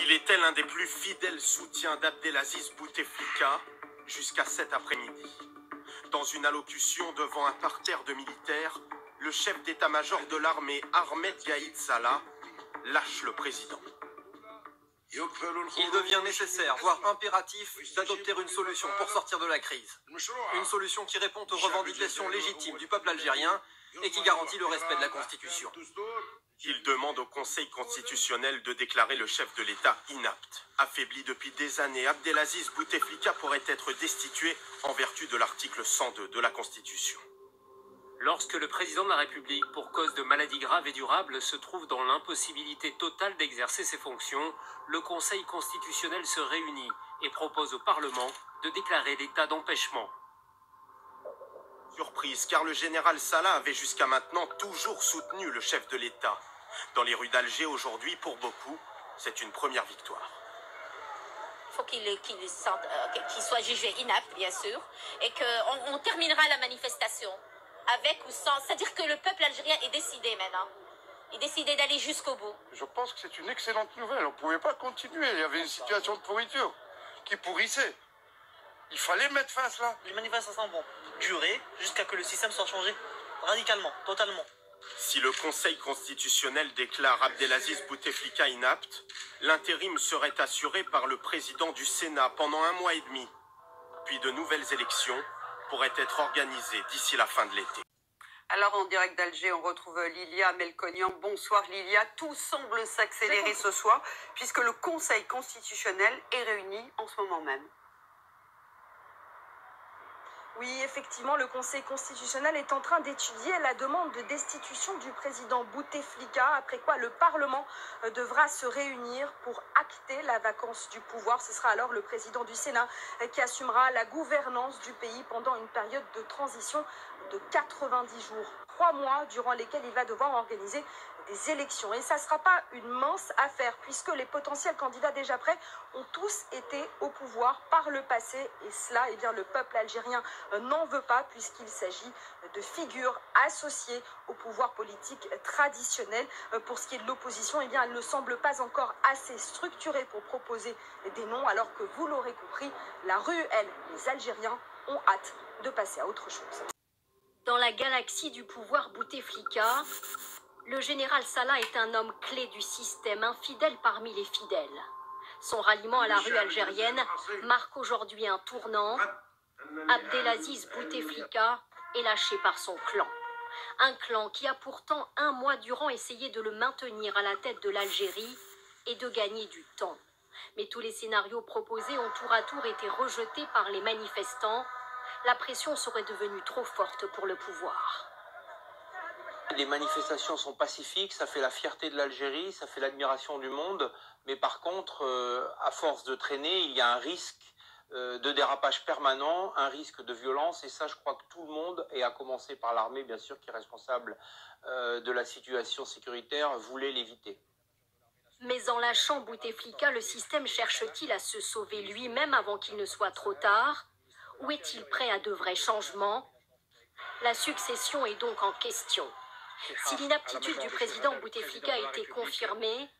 Il était l'un des plus fidèles soutiens d'Abdelaziz Bouteflika jusqu'à cet après-midi. Dans une allocution devant un parterre de militaires, le chef d'état-major de l'armée Ahmed Yaïd Salah lâche le président. Il devient nécessaire, voire impératif, d'adopter une solution pour sortir de la crise. Une solution qui répond aux revendications légitimes du peuple algérien et qui garantit le respect de la Constitution. Il demande au Conseil constitutionnel de déclarer le chef de l'État inapte. Affaibli depuis des années, Abdelaziz Bouteflika pourrait être destitué en vertu de l'article 102 de la Constitution. Lorsque le président de la République, pour cause de maladies graves et durables, se trouve dans l'impossibilité totale d'exercer ses fonctions, le Conseil constitutionnel se réunit et propose au Parlement de déclarer l'état d'empêchement. Surprise, car le général Salah avait jusqu'à maintenant toujours soutenu le chef de l'État. Dans les rues d'Alger aujourd'hui, pour beaucoup, c'est une première victoire. Il faut qu'il soit jugé inapte, bien sûr, et qu'on terminera la manifestation avec ou sans. C'est-à-dire que le peuple algérien est décidé maintenant. Il est décidé d'aller jusqu'au bout. Je pense que c'est une excellente nouvelle. On ne pouvait pas continuer. Il y avait une situation de pourriture qui pourrissait. Il fallait mettre fin à cela. Les manifestations vont durer jusqu'à que le système soit changé radicalement, totalement. Si le Conseil constitutionnel déclare Abdelaziz Bouteflika inapte, l'intérim serait assuré par le président du Sénat pendant 1 mois et demi. Puis de nouvelles élections pourraient être organisées d'ici la fin de l'été. Alors en direct d'Alger, on retrouve Lilia Melkonian. Bonsoir Lilia. Tout semble s'accélérer ce soir puisque le Conseil constitutionnel est réuni en ce moment même. Oui, effectivement, le Conseil constitutionnel est en train d'étudier la demande de destitution du président Bouteflika, après quoi le Parlement devra se réunir pour acter la vacance du pouvoir. Ce sera alors le président du Sénat qui assumera la gouvernance du pays pendant une période de transition de 90 jours. 3 mois durant lesquels il va devoir organiser des élections. Et ça ne sera pas une mince affaire puisque les potentiels candidats déjà prêts ont tous été au pouvoir par le passé. Et cela, eh bien, le peuple algérien n'en veut pas puisqu'il s'agit de figures associées au pouvoir politique traditionnel. Pour ce qui est de l'opposition, eh bien, elle ne semble pas encore assez structurée pour proposer des noms alors que vous l'aurez compris, la rue, elle, les Algériens ont hâte de passer à autre chose. Dans la galaxie du pouvoir Bouteflika, le général Salah est un homme clé du système, infidèle parmi les fidèles. Son ralliement à la rue algérienne marque aujourd'hui un tournant. Abdelaziz Bouteflika est lâché par son clan. Un clan qui a pourtant 1 mois durant essayé de le maintenir à la tête de l'Algérie et de gagner du temps. Mais tous les scénarios proposés ont tour à tour été rejetés par les manifestants. La pression serait devenue trop forte pour le pouvoir. Les manifestations sont pacifiques, ça fait la fierté de l'Algérie, ça fait l'admiration du monde, mais par contre, à force de traîner, il y a un risque de dérapage permanent, un risque de violence, et ça je crois que tout le monde, et à commencer par l'armée bien sûr, qui est responsable de la situation sécuritaire, voulait l'éviter. Mais en lâchant Bouteflika, le système cherche-t-il à se sauver lui-même avant qu'il ne soit trop tard? Ou est-il prêt à de vrais changements? La succession est donc en question. Si l'inaptitude du président Bouteflika a été confirmée,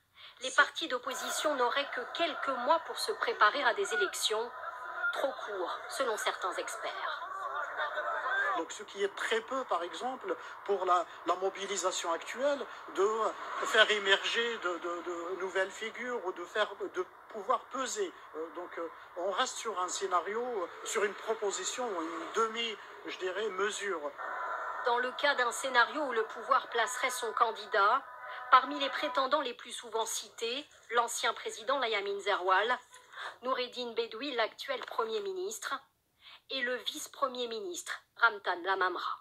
les partis d'opposition n'auraient que quelques mois pour se préparer à des élections, trop court selon certains experts. Donc ce qui est très peu, par exemple, pour la mobilisation actuelle, de faire émerger de nouvelles figures ou de pouvoir peser. Donc on reste sur un scénario, sur une proposition, une je dirais, mesure. Dans le cas d'un scénario où le pouvoir placerait son candidat, parmi les prétendants les plus souvent cités, l'ancien président Layamine Zerwal, Noureddine Bedoui, l'actuel Premier ministre, et le vice-premier ministre, Ramtan Lamamra.